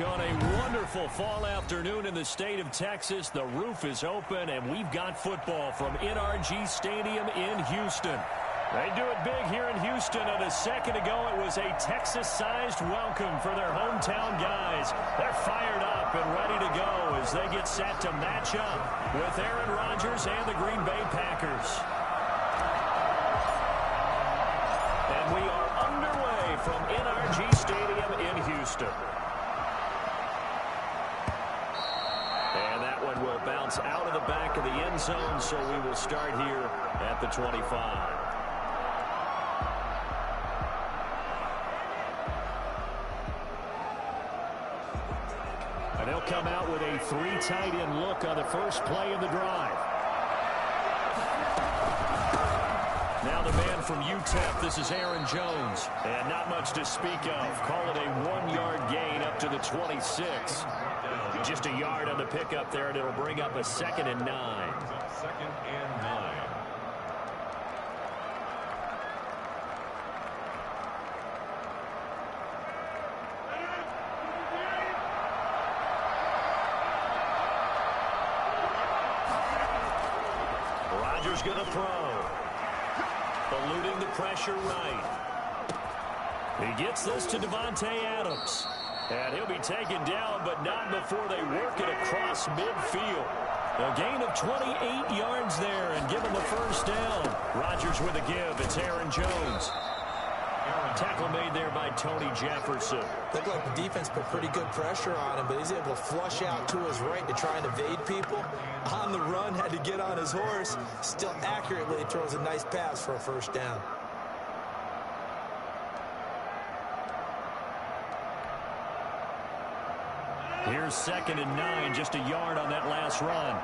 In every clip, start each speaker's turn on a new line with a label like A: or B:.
A: On a wonderful fall afternoon in the state of Texas, the roof is open, and we've got football from NRG Stadium in Houston. They do it big here in Houston, and a second ago it was a Texas-sized welcome for their hometown guys. They're fired up and ready to go as they get set to match up with Aaron Rodgers and the Green Bay Packers. And we are underway from NRG Stadium in Houston. And that one will bounce out of the back of the end zone, so we will start here at the 25. And they'll come out with a three tight end look on the first play of the drive. Now the man from UTEP, this is Aaron Jones. And not much to speak of. Call it a 1-yard gain up to the 26. Just a yard on the pickup there, and it'll bring up a 2nd and 9.
B: 2nd and 9.
A: Rodgers going to throw. Eluding the pressure right. He gets this to Devontae Adams. And he'll be taken down, but not before they work it across midfield. A gain of 28 yards there and give him the first down. Rodgers with a give. It's Aaron Jones. Tackle made there by Tony Jefferson.
C: Looked like the defense put pretty good pressure on him, but he's able to flush out to his right to try and evade people. On the run, had to get on his horse. Still accurately throws a nice pass for a first down.
A: Here's 2nd and 9, just a yard on that last run.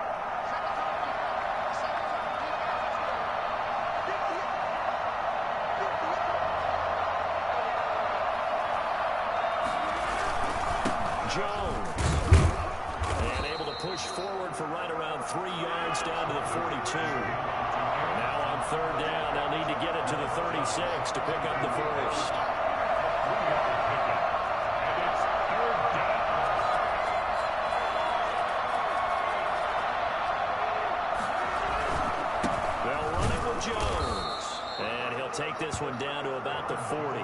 A: Jones. And able to push forward for right around 3 yards down to the 42. Now on 3rd down, they'll need to get it to the 36 to pick up the first. Jones. And he'll take this one down to about the 40.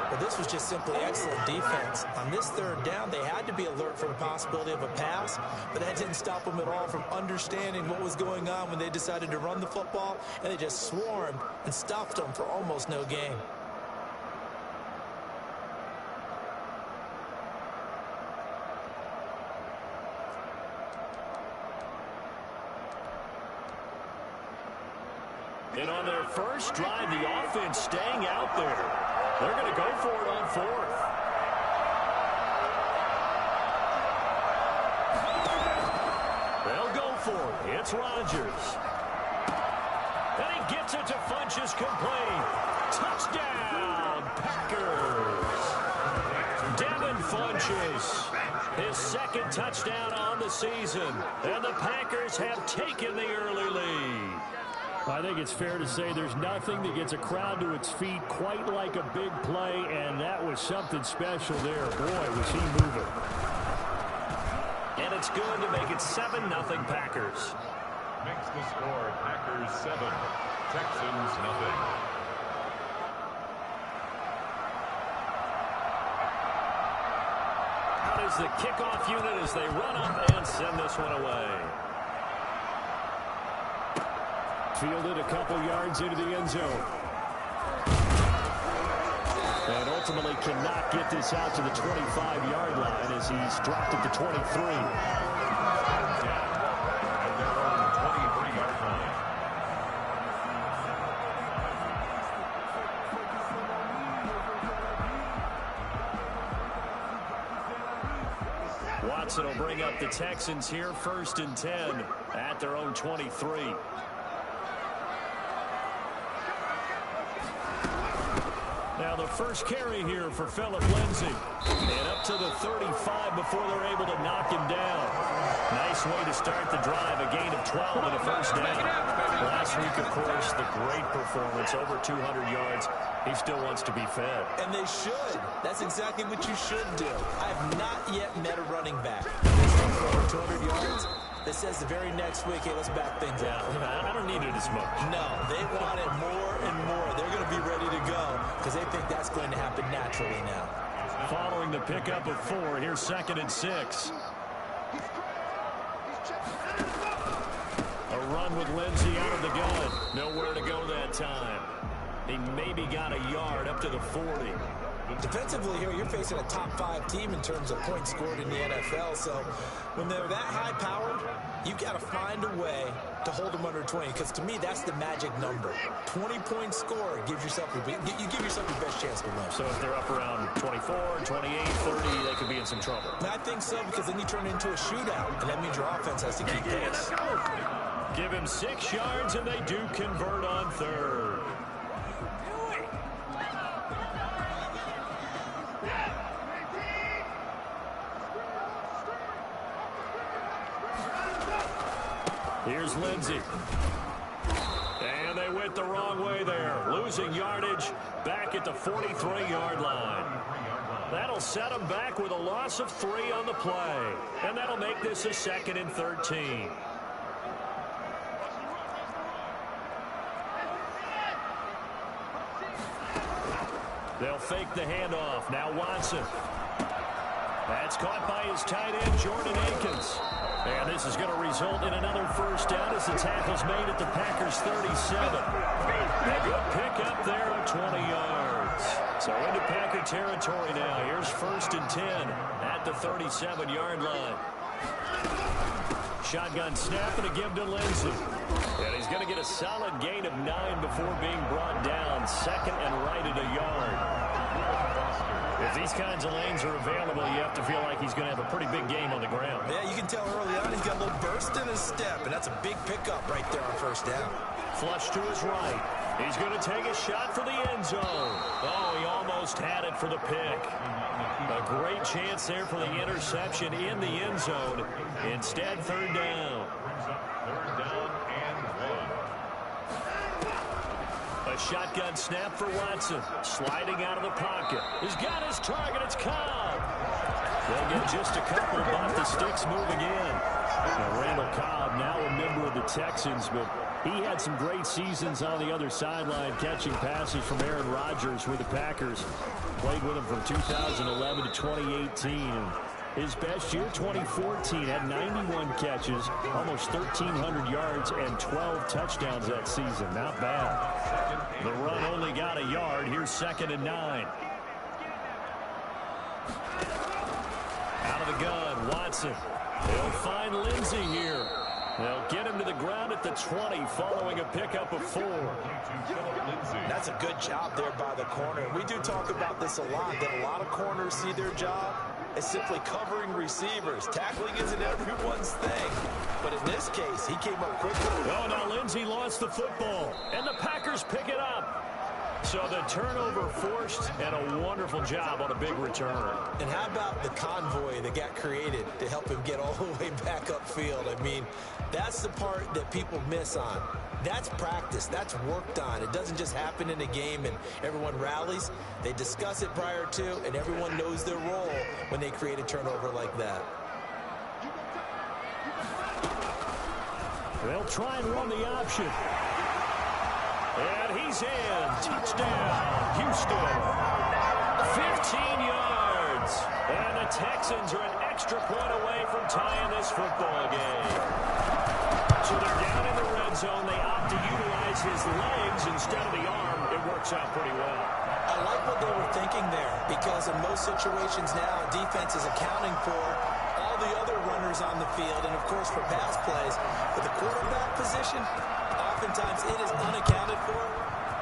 C: But this was just simply excellent defense. On this 3rd down, they had to be alert for the possibility of a pass, but that didn't stop them at all from understanding what was going on when they decided to run the football, and they just swarmed and stuffed them for almost no gain.
A: And on their first drive, the offense staying out there. They're going to go for it on 4th. They'll go for it. It's Rodgers. And he gets it to Funchess complete. Touchdown, Packers. Devin Funchess, his 2nd touchdown on the season. And the Packers have taken the early lead.
D: I think it's fair to say there's nothing that gets a crowd to its feet quite like a big play, and that was something special there. Boy, was he moving.
A: And it's good to make it 7-0 Packers.
B: Makes the score Packers 7, Texans 0.
A: Out is the kickoff unit as they run up and send this one away.
D: Fielded a couple yards into the end zone.
A: And ultimately cannot get this out to the 25-yard line as he's dropped at the 23. Watson will bring up the Texans here, 1st and 10 at their own 23. Now the first carry here for Phillip Lindsay. And up to the 35 before they're able to knock him down. Nice way to start the drive. A gain of 12 and a first down. Last week, of course, the great performance. Over 200 yards. He still wants to be fed.
C: And they should. That's exactly what you should do. I have not yet met a running back for over 200 yards that says the very next week, hey, let's back things up.
A: I don't need it as much.
C: No, they want it more and more. They're going to be ready to go because they think that's going to happen naturally now.
A: Following the pickup of 4, here's 2nd and 6. A run with Lindsay out of the gun. Nowhere to go that time. He maybe got a yard up to the 40.
C: Defensively here, you're facing a top 5 team in terms of points scored in the NFL. So when they're that high-powered, you got to find a way to hold them under 20. Because to me, that's the magic number. 20 points scored gives yourself you give yourself your best chance to win.
A: So if they're up around 24, 28, 30, they could be in some trouble.
C: I think so, because then you turn it into a shootout, and that means your offense has to keep pace.
A: Give him 6 yards, and they do convert on 3rd. Here's Lindsay. And they went the wrong way there. Losing yardage back at the 43-yard line. That'll set them back with a loss of 3 on the play. And that'll make this a 2nd and 13. They'll fake the handoff. Now Watson. That's caught by his tight end, Jordan Akins. And this is going to result in another first down as the tackle's made at the Packers' 37. A good pickup there of 20 yards. So into Packer territory now. Here's 1st and 10 at the 37-yard line. Shotgun snap and a give to Lindsay. And he's going to get a solid gain of 9 before being brought down. 2nd and right at a yard. If these kinds of lanes are available, you have to feel like he's going to have a pretty big game on the ground.
C: Yeah, you can tell early on he's got a little burst in his step, and that's a big pickup right there on 1st down.
A: Flush to his right. He's going to take a shot for the end zone. Oh, he almost had it for the pick. A great chance there for the interception in the end zone. Instead, 3rd down.
B: 3rd down and 1.
A: A shotgun snap for Watson. Sliding out of the pocket. He's got his target. It's Cobb. They'll get just a couple off the sticks moving in. Now, Randall Cobb, now a member of the Texans, but he had some great seasons on the other sideline, catching passes from Aaron Rodgers with the Packers. Played with him from 2011 to 2018. His best year, 2014, had 91 catches, almost 1,300 yards, and 12 touchdowns that season. Not bad. The run only got a yard. Here's 2nd and 9. Out of the gun, Watson. They'll find Lindsay here. They'll get him to the ground at the 20 following a pickup of 4.
C: That's a good job there by the corner. We do talk about this a lot, that a lot of corners see their job as simply covering receivers. Tackling isn't everyone's thing. But in this case, he came up quickly.
A: Oh, now Lindsay lost the football, and the Packers pick it up. So the turnover forced, and a wonderful job on a big return.
C: And how about the convoy that got created to help him get all the way back upfield? I mean, that's the part that people miss on. That's practice. That's worked on. It doesn't just happen in a game and everyone rallies. They discuss it prior to, and everyone knows their role when they create a turnover like that.
A: They'll try and run the option. And he's in. Touchdown, Houston. 15 yards. And the Texans are an extra point away from tying this football game. So they're down in the red zone. They opt to utilize his legs instead of the arm. It works out pretty well.
C: I like what they were thinking there, because in most situations now, defense is accounting for all the other runners on the field and, of course, for pass plays. But the quarterback position, oftentimes it is unaccounted for.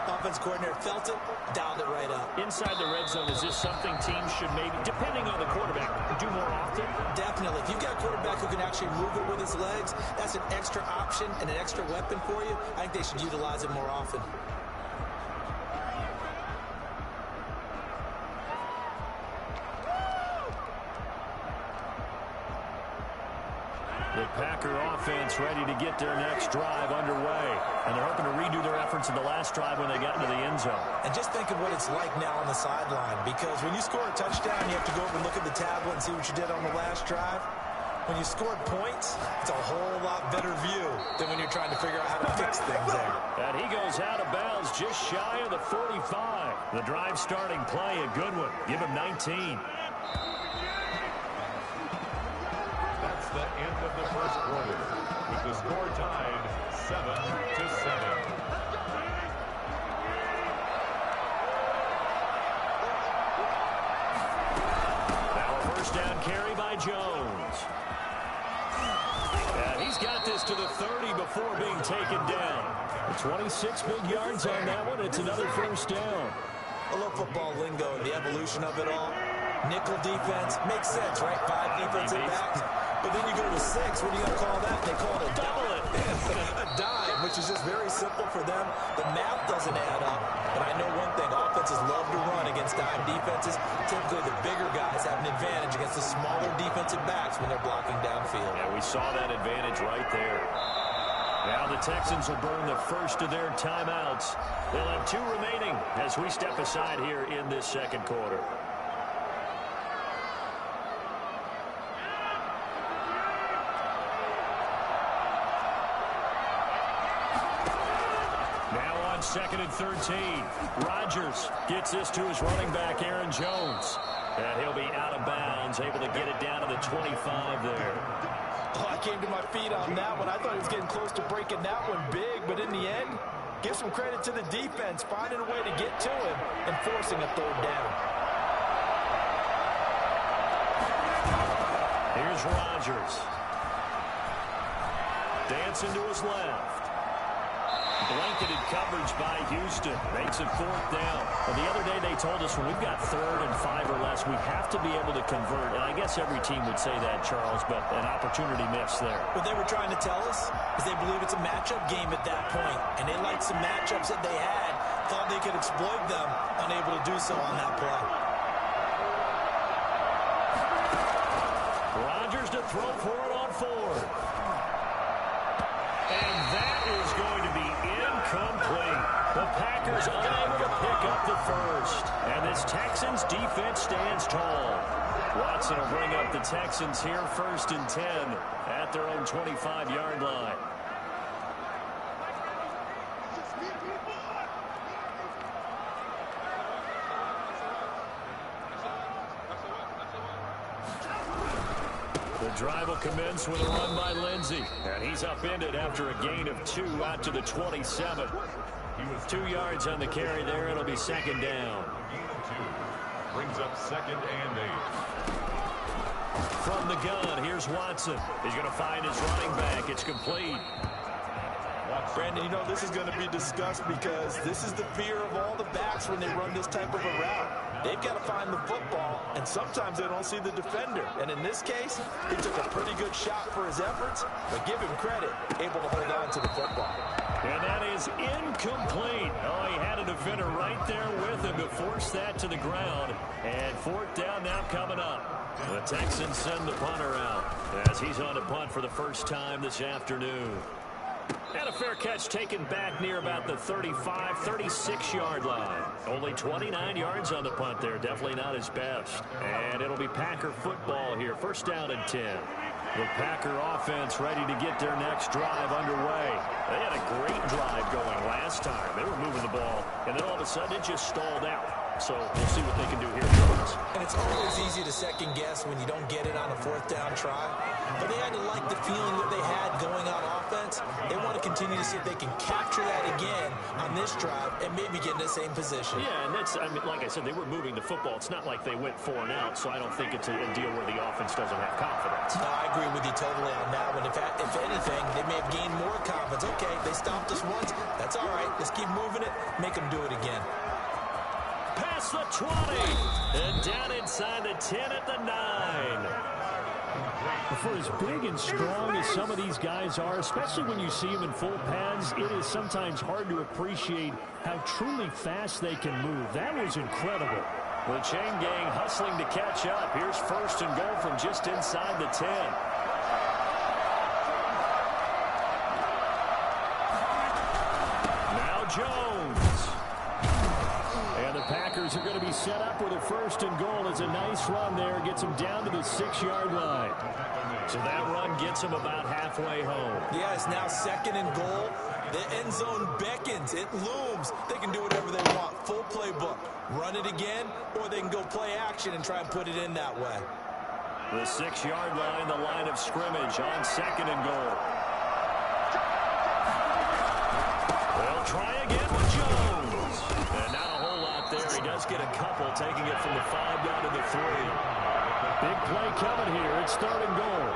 C: Offense coordinator felt it, dialed it right up.
A: Inside the red zone, is this something teams should maybe, depending on the quarterback, do more often?
C: Definitely. If you've got a quarterback who can actually move it with his legs, that's an extra option and an extra weapon for you. I think they should utilize it more often.
A: The Packer offense ready to get their next drive underway. And they're hoping to redo their efforts in the last drive when they got into the end zone.
C: And just think of what it's like now on the sideline, because when you score a touchdown, you have to go over and look at the tablet and see what you did on the last drive. When you scored points, it's a whole lot better view than when you're trying to figure out how to fix things there.
A: And he goes out of bounds just shy of the 45. The drive starting play, a good one. Give him 19.
B: That's the end of the first quarter, with the score tied 7-7.
A: Now a first down carry by Jones. And he's got this to the 30 before being taken down.
D: 26 big yards on that one. It's another first down.
C: A little football lingo and the evolution of it all. Nickel defense makes sense, right? 5 defensive backs. But then you go to 6. What are you going to call that? They call it a double it. A dime, which is just very simple for them. The math doesn't add up. But I know one thing. Offenses love to run against dime defenses. Typically, the bigger guys have an advantage against the smaller defensive backs when they're blocking downfield.
A: Yeah, we saw that advantage right there. Now the Texans will burn the first of their timeouts. They'll have 2 remaining as we step aside here in this second quarter. Now on 2nd and 13. Rodgers gets this to his running back, Aaron Jones. And he'll be out of bounds, able to get it down to the 25 there.
C: Oh, I came to my feet on that one. I thought he was getting close to breaking that one big, but in the end, give some credit to the defense, finding a way to get to him and forcing a 3rd down.
A: Here's Rodgers. Dancing to his left. Blanketed coverage by Houston. Makes it 4th down. Well, the other day they told us when we've got 3rd and 5 or less, we have to be able to convert. And I guess every team would say that, Charles, but an opportunity missed there.
C: What they were trying to tell us is they believe it's a matchup game at that point. And they liked some matchups that they had, thought they could exploit them, unable to do so on that play.
A: Rodgers to throw for it on 4th. And that is going to be incomplete. The Packers unable to pick up the first. And this Texans defense stands tall. Watson will bring up the Texans here 1st and 10 at their own 25-yard line. The drive will commence with a run by Lindsey. And he's upended after a gain of 2 out to the 27. 2 yards on the carry there. It'll be 2nd down.
B: Brings up 2nd and 8.
A: From the gun, here's Watson. He's going to find his running back. It's complete.
C: Brandon, you know, this is going to be discussed because this is the fear of all the backs when they run this type of a route. They've got to find the football, and sometimes they don't see the defender. And in this case, he took a pretty good shot for his efforts, but give him credit, able to hold on to the football.
A: And that is incomplete. Oh, he had a defender right there with him to force that to the ground. And 4th down now coming up. The Texans send the punter out as he's on to punt for the first time this afternoon. And a fair catch taken back near about the 35, 36-yard line. Only 29 yards on the punt there. Definitely not his best. And it'll be Packer football here. 1st down and 10. The Packer offense ready to get their next drive underway. They had a great drive going last time. They were moving the ball, and then all of a sudden it just stalled out. So we'll see what they can do here, Charles.
C: And it's always easy to second guess when you don't get it on a 4th down try. But they had to like the feeling that they had going on offense. They want to continue to see if they can capture that again on this drive and maybe get in the same position.
A: Yeah, and that's, I mean, like I said, they were moving the football. It's not like they went 4 and out, so I don't think it's a deal where the offense doesn't have confidence.
C: No, I agree with you totally on that one. If anything, they may have gained more confidence. Okay, they stopped us once. That's all right. Let's keep moving it. Make them do it again.
A: Past the 20, and down inside the 10 at the 9.
D: For as big and strong as some of these guys are, especially when you see them in full pads, it is sometimes hard to appreciate how truly fast they can move. That was incredible.
A: The chain gang hustling to catch up. Here's 1st and goal from just inside the 10. Jones. And the Packers are going to be set up with a 1st and goal. It's a nice run there. Gets them down to the 6-yard line. So that run gets them about halfway home.
C: Yeah, it's now 2nd and goal. The end zone beckons. It looms. They can do whatever they want. Full playbook. Run it again, or they can go play action and try and put it in that way.
A: The 6-yard line, the line of scrimmage on 2nd and goal. They'll try again with Jones. And not a whole lot there. He does get a couple, taking it from the 5 down to the 3. Big play coming here. It's 3rd and goal.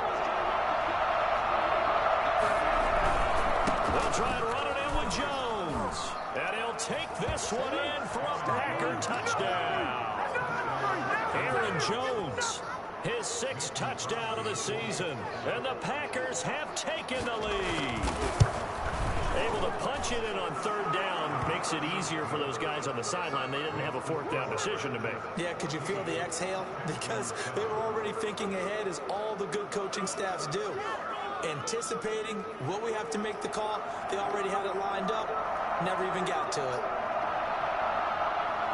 A: They'll try and run it in with Jones. And he'll take this one in for a Packer touchdown. Aaron Jones, his 6th touchdown of the season. And the Packers have taken the lead. Able to punch it in on 3rd down makes it easier for those guys on the sideline. They didn't have a 4th down decision to make.
C: Yeah, could you feel the exhale? Because they were already thinking ahead, as all the good coaching staffs do. Anticipating, will we have to make the call? They already had it lined up. Never even got to it.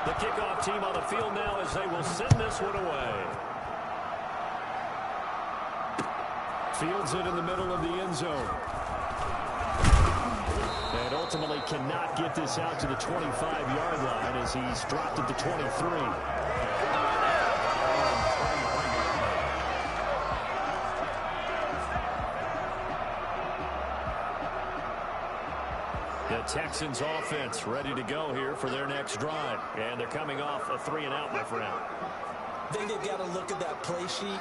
A: The kickoff team on the field now as they will send this one away. Fields it in the middle of the end zone. And ultimately cannot get this out to the 25-yard line as he's dropped at the 23. The Texans offense ready to go here for their next drive. And they're coming off a 3-and-out, my friend.
C: I think they've got to look at that play sheet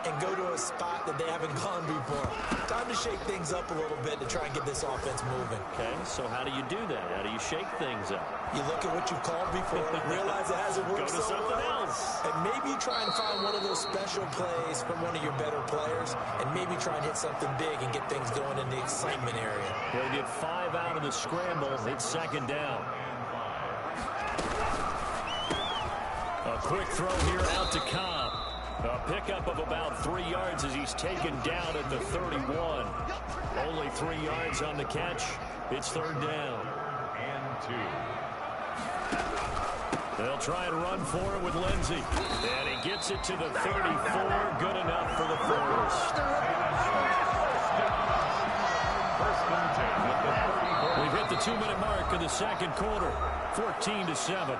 C: and go to a spot that they haven't gone before. Time to shake things up a little bit to try and get this offense moving.
A: Okay, so how do you do that? How do you shake things up?
C: You look at what you've called before, realize it hasn't worked
A: Go to something else.
C: and maybe try and find one of those special plays from one of your better players, and maybe try and hit something big and get things going in the excitement area.
A: He'll get 5 out of the scramble. It's 2nd down. A quick throw here out to Cobb. A pickup of about 3 yards as he's taken down at the 31. Only 3 yards on the catch. It's 3rd down.
B: And 2.
A: They'll try and run for it with Lindsey. And he gets it to the 34. Good enough for the 1st. We've hit the 2-minute mark of the 2nd quarter. 14-7.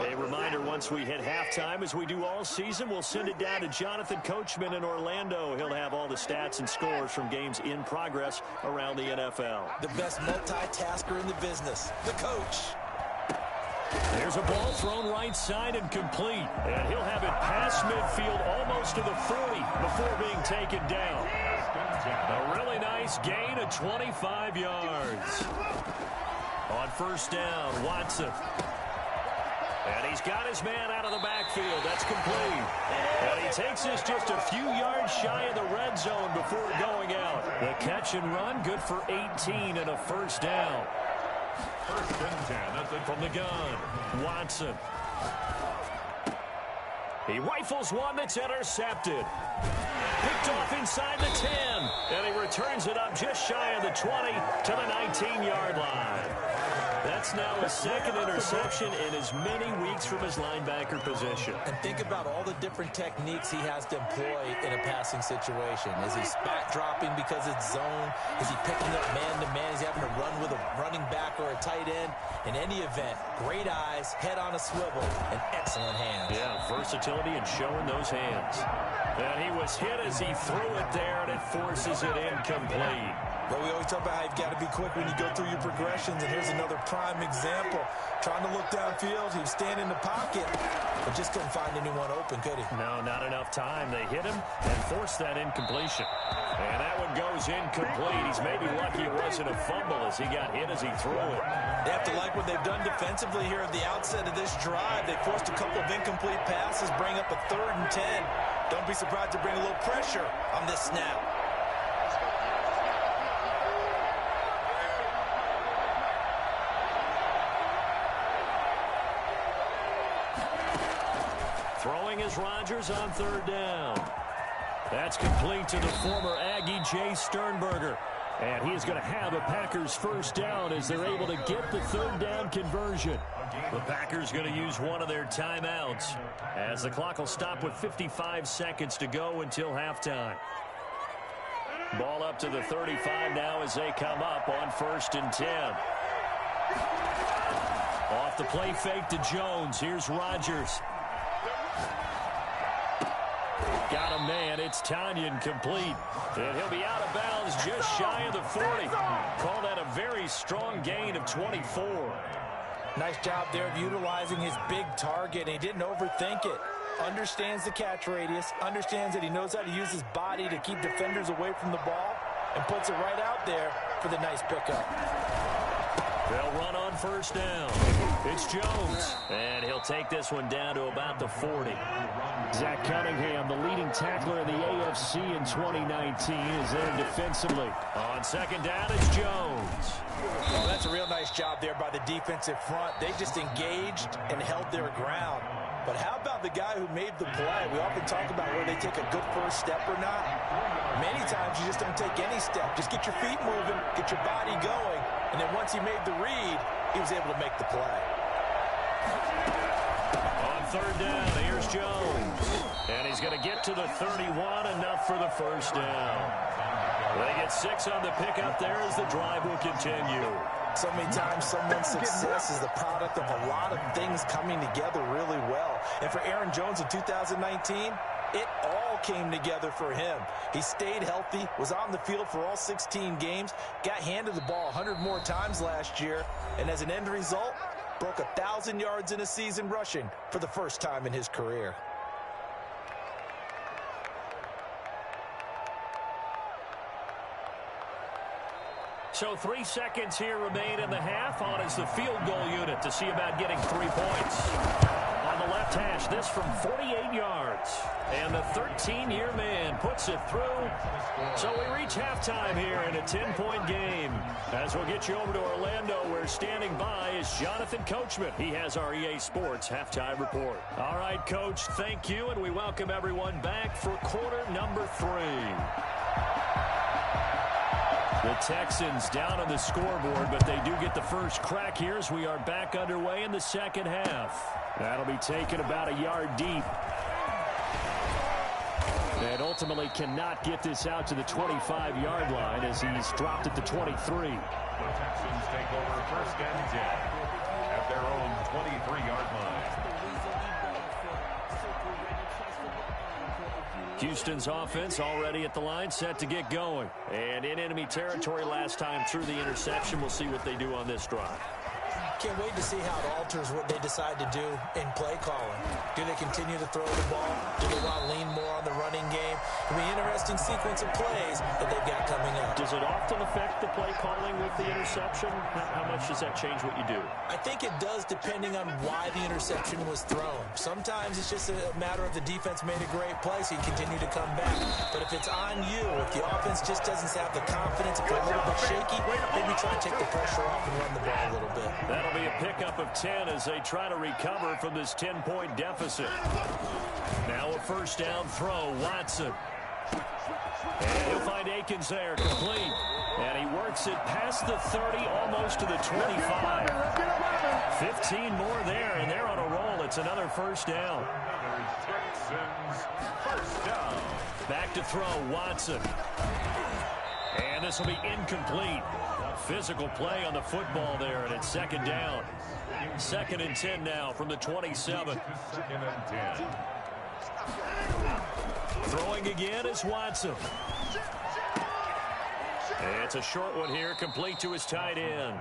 A: A reminder, once we hit halftime, as we do all season, we'll send it down to Jonathan Coachman in Orlando. He'll have all the stats and scores from games in progress around the NFL.
C: The best multitasker in the business, the coach.
A: There's a ball thrown right side and complete. And he'll have it past midfield almost to the 40 before being taken down. A really nice gain of 25 yards. On 1st down, Watson. And he's got his man out of the backfield. That's complete. And he takes this just a few yards shy of the red zone before going out. The catch and run, good for 18 and a 1st down.
B: 1st and 10. That's it
A: from the gun. Watson. He rifles one that's intercepted. Picked off inside the 10. And he returns it up just shy of the 20 to the 19-yard line. That's now a 2nd interception in as many weeks from his linebacker position.
C: And think about all the different techniques he has to employ in a passing situation. Is he spot dropping because it's zone? Is he picking up man-to-man? Is he having to run with a running back or a tight end? In any event, great eyes, head on a swivel, and excellent hands.
A: Yeah, versatility and showing those hands. And he was hit as he threw it there, and it forces it incomplete.
C: But we always talk about how you've got to be quick when you go through your progressions, and here's another prime example. Trying to look downfield, he was standing in the pocket, but just couldn't find anyone open, could he?
A: No, not enough time. They hit him and forced that incompletion. And that one goes incomplete. He's maybe lucky it wasn't a fumble as he got hit as he threw it.
C: They have to like what they've done defensively here at the outset of this drive. They forced a couple of incomplete passes, bring up a 3rd and 10. Don't be surprised to bring a little pressure on this snap.
A: Throwing is Rodgers on third down. That's complete to the former Aggie, Jay Sternberger. And he is going to have a Packers first down as they're able to get the third down conversion. The Packers going to use one of their timeouts as the clock will stop with 55 seconds to go until halftime. Ball up to the 35 now as they come up on 1st and 10. Off the play fake to Jones. Here's Rodgers. Got a man. It's Tanyan complete. And he'll be out of bounds just shy of the 40. Call that a very strong gain of 24.
C: Nice job there of utilizing his big target. He didn't overthink it. Understands the catch radius. Understands that he knows how to use his body to keep defenders away from the ball. And puts it right out there for the nice pickup.
A: They'll run on first down. It's Jones. And he'll take this one down to about the 40.
D: Zach Cunningham, the leading tackler in the AFC in 2019, is there defensively.
A: On second down, it's Jones.
C: Oh, that's a real nice job there by the defensive front. They just engaged and held their ground. But how about the guy who made the play? We often talk about whether they take a good first step or not. Many times you just don't take any step. Just get your feet moving, get your body going, and then once he made the read, he was able to make the play.
A: On third down, here's Jones. And he's going to get to the 31, enough for the first down. They get 6 on the pickup there as the drive will continue.
C: So many times someone's success is the product of a lot of things coming together really well. And for Aaron Jones in 2019, it all came together for him. He stayed healthy, was on the field for all 16 games, got handed the ball 100 more times last year, and as an end result, broke 1,000 yards in a season rushing for the first time in his career.
A: So 3 seconds here remain in the half. On is the field goal unit to see about getting 3 points. On the left hash, this from 48 yards. And the 13-year man puts it through. So we reach halftime here in a 10-point game. As we'll get you over to Orlando, where standing by is Jonathan Coachman. He has our EA Sports halftime report. All right, Coach, thank you, and we welcome everyone back for quarter number 3. The Texans down on the scoreboard, but they do get the first crack here as we are back underway in the second half. That'll be taken about a yard deep. And ultimately cannot get this out to the 25-yard line as he's dropped at the 23.
B: The Texans take over 1st and 10 at their own 23-yard line.
A: Houston's offense already at the line, set to get going. And in enemy territory last time through the interception. We'll see what they do on this drive.
C: Can't wait to see how it alters what they decide to do in play calling. Do they continue to throw the ball? Do they want to lean more on the running game? It'll be an interesting sequence of plays that they've got coming up.
A: Does it often affect the play calling with the interception? How much does that change what you do?
C: I think it does, depending on why the interception was thrown. Sometimes it's just a matter of the defense made a great play, so you continue to come back. But if it's on you, if the offense just doesn't have the confidence, if they're a little bit shaky, maybe try and take the pressure off and run the ball a little bit.
A: That'll be a pickup of 10 as they try to recover from this 10-point deficit. Now a first down throw, Watson. And he'll find Akins there, complete. And he works it past the 30, almost to the 25. 15 more there, and they're on a roll. It's another first down.
B: Texans first down.
A: Back to throw, Watson. And this will be incomplete. Physical play on the football there, and it's second down. 2nd and 10 now from the 27.
B: 2nd and 10.
A: Throwing again is Watson. It's a short one here, complete to his tight end.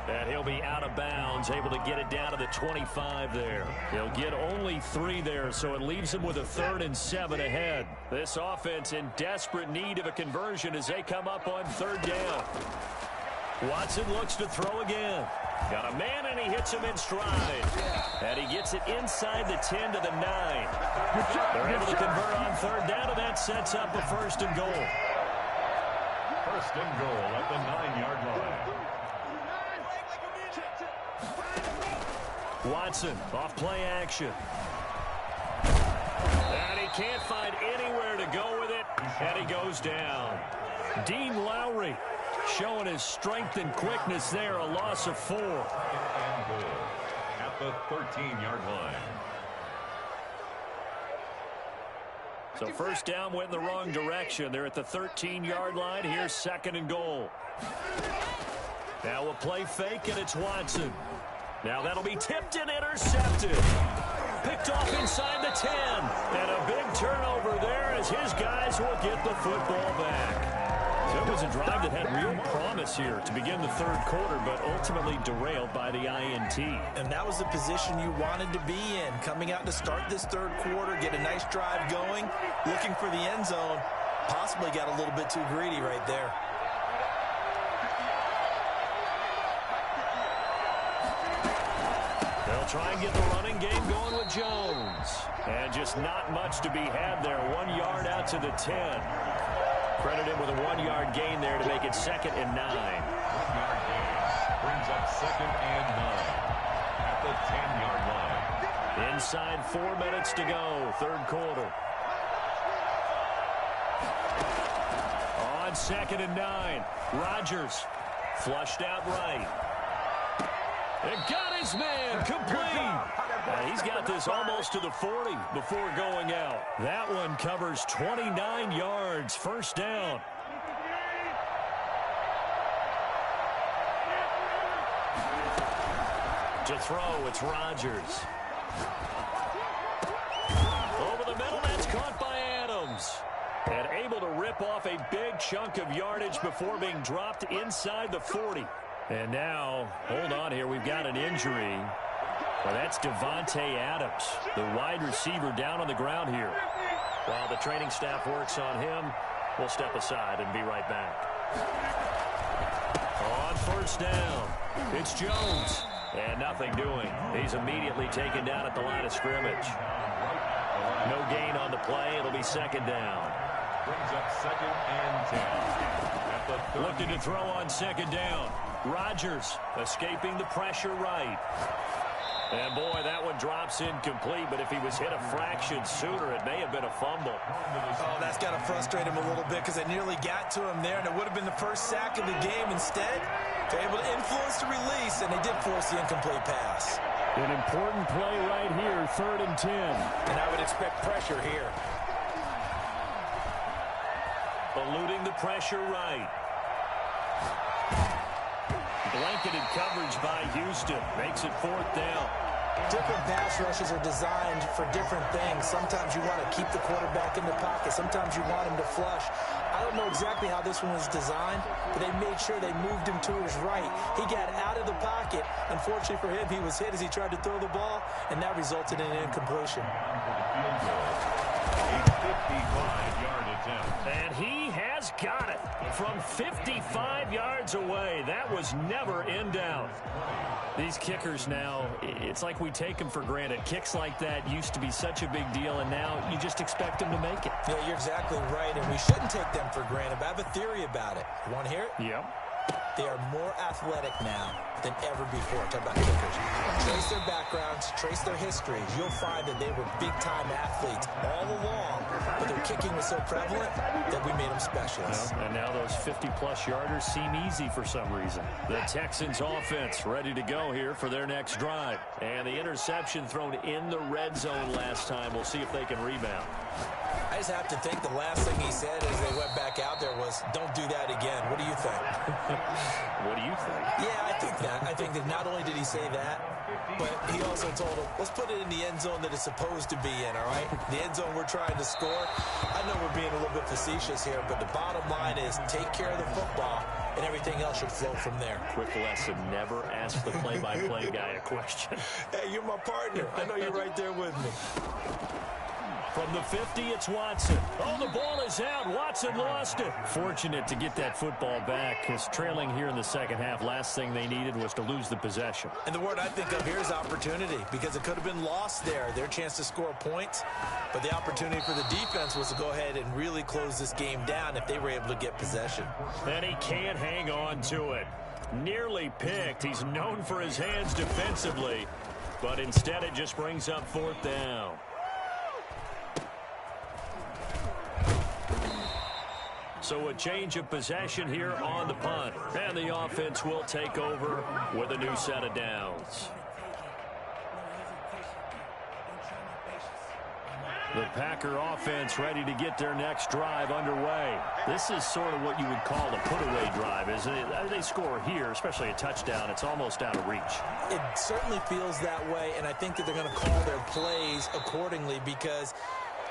A: And he'll be out of bounds, able to get it down to the 25 there. He'll get only 3 there, so it leaves him with a 3rd and 7 ahead. This offense in desperate need of a conversion as they come up on 3rd down. Watson looks to throw again. Got a man, and he hits him in stride. And he gets it inside the 10 to the 9. They're able to convert on 3rd down, and that sets up a 1st and goal.
B: 1st and goal at the 9-yard line.
A: Watson off play action. can't find anywhere to go with it, and he goes down. Dean Lowry showing his strength and quickness there, a loss of 4.
B: And goal at the 13-yard line.
A: So first down went in the wrong direction. They're at the 13-yard line. Here's 2nd and goal. Now a play fake, and it's Watson. Now that'll be tipped and intercepted. Picked off inside the 10. And a big turnover there as his guys will get the football back. So it was a drive that had real promise here to begin the 3rd quarter, but ultimately derailed by the INT.
C: And that was the position you wanted to be in. Coming out to start this 3rd quarter, get a nice drive going, looking for the end zone. Possibly got a little bit too greedy right there.
A: They'll try and get the running game going with Jones. And just not much to be had there. 1 yard out to the 10. Credit him with a 1-yard gain there to make it 2nd and 9.
B: 1-yard gain brings up 2nd and 9 at the 10-yard line.
A: Inside 4 minutes to go, 3rd quarter. On 2nd and 9, Rodgers flushed out right. And got his man complete. He's got this almost to the 40 before going out. That one covers 29 yards, 1st down. To throw, it's Rodgers. Over the middle, that's caught by Adams. And able to rip off a big chunk of yardage before being dropped inside the 40. And now, hold on here, we've got an injury. Well, that's Davante Adams, the wide receiver down on the ground here. While the training staff works on him, we'll step aside and be right back. On 1st down, it's Jones. And nothing doing. He's immediately taken down at the line of scrimmage. No gain on the play. It'll be 2nd down.
B: Brings up 2nd and 10. At the
A: Looking to throw on 2nd down. Rodgers escaping the pressure right. And boy, that one drops incomplete, but if he was hit a fraction sooner, it may have been a fumble.
C: Oh, that's got to frustrate him a little bit because they nearly got to him there, and it would have been the first sack of the game. Instead, they're able to influence the release, and they did force the incomplete pass.
D: An important play right here, 3rd and 10.
C: And I would expect pressure here.
A: Eluding the pressure right. Blanketed coverage by Houston. Makes it 4th down.
C: Different pass rushes are designed for different things. Sometimes you want to keep the quarterback in the pocket. Sometimes you want him to flush. I don't know exactly how this one was designed, but they made sure they moved him to his right. He got out of the pocket. Unfortunately for him, he was hit as he tried to throw the ball, and that resulted in an incompletion.
B: A 55-yard attempt.
A: And he has got it from 55 yards away. That was never in doubt. These kickers now, it's like we take them for granted. Kicks like that used to be such a big deal, and now you just expect them to make it.
C: Yeah, you're exactly right, and we shouldn't take them for granted. But I have a theory about it. You want to hear it?
A: Yep.
C: They are more athletic now than ever before. Talk about kickers. Trace their backgrounds, trace their histories. You'll find that they were big-time athletes all along, but their kicking was so prevalent that we made them specialists.
A: Well, and now those 50-plus yarders seem easy for some reason. The Texans offense ready to go here for their next drive. And the interception thrown in the red zone last time. We'll see if they can rebound.
C: I just have to think the last thing he said as they went back out there was, don't do that again. What do you think?
A: What do you think?
C: Yeah, I think that. I think that not only did he say that, but he also told him, let's put it in the end zone that it's supposed to be in, all right? The end zone we're trying to score. I know we're being a little bit facetious here, but the bottom line is take care of the football, and everything else should flow from there.
A: Quick lesson, never ask the play-by-play guy a question.
C: Hey, you're my partner. I know you're right there with me.
A: From the 50, it's Watson. Oh, the ball is out. Watson lost it. Fortunate to get that football back, because trailing here in the second half, last thing they needed was to lose the possession.
C: And the word I think of here is opportunity, because it could have been lost there, their chance to score points. But the opportunity for the defense was to go ahead and really close this game down if they were able to get possession.
A: And he can't hang on to it. Nearly picked. He's known for his hands defensively, but instead it just brings up 4th down. So a change of possession here on the punt. And the offense will take over with a new set of downs. The Packer offense ready to get their next drive underway. This is sort of what you would call a put-away drive, isn't it? They score here, especially a touchdown. It's almost out of reach.
C: It certainly feels that way, and I think that they're going to call their plays accordingly because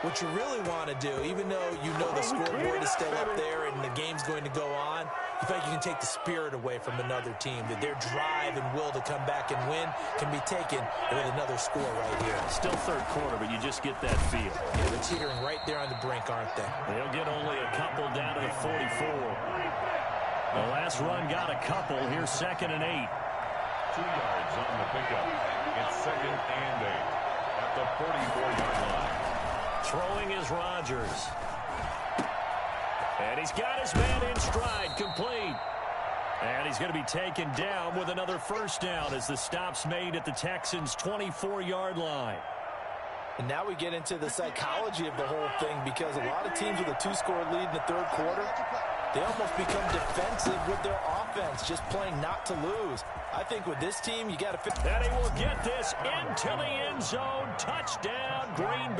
C: what you really want to do, even though you know the scoreboard is still up there and the game's going to go on, you feel like you can take the spirit away from another team, that their drive and will to come back and win can be taken with another score right here.
A: Still third quarter, but you just get that feel.
C: Yeah, they're teetering right there on the brink, aren't they?
A: They'll get only a couple down to the 44. The last run got a couple. Here's 2nd and 8.
B: 2 yards on the pickup. It's 2nd and 8 at the 44-yard line.
A: Throwing is Rodgers. And he's got his man in stride, complete. And he's going to be taken down with another first down as the stop's made at the Texans' 24-yard line.
C: And now we get into the psychology of the whole thing because a lot of teams with a 2-score lead in the third quarter, they almost become defensive with their offense, just playing not to lose. I think with this team, you got to...
A: And he will get this into the end zone. Touchdown, Green Bay.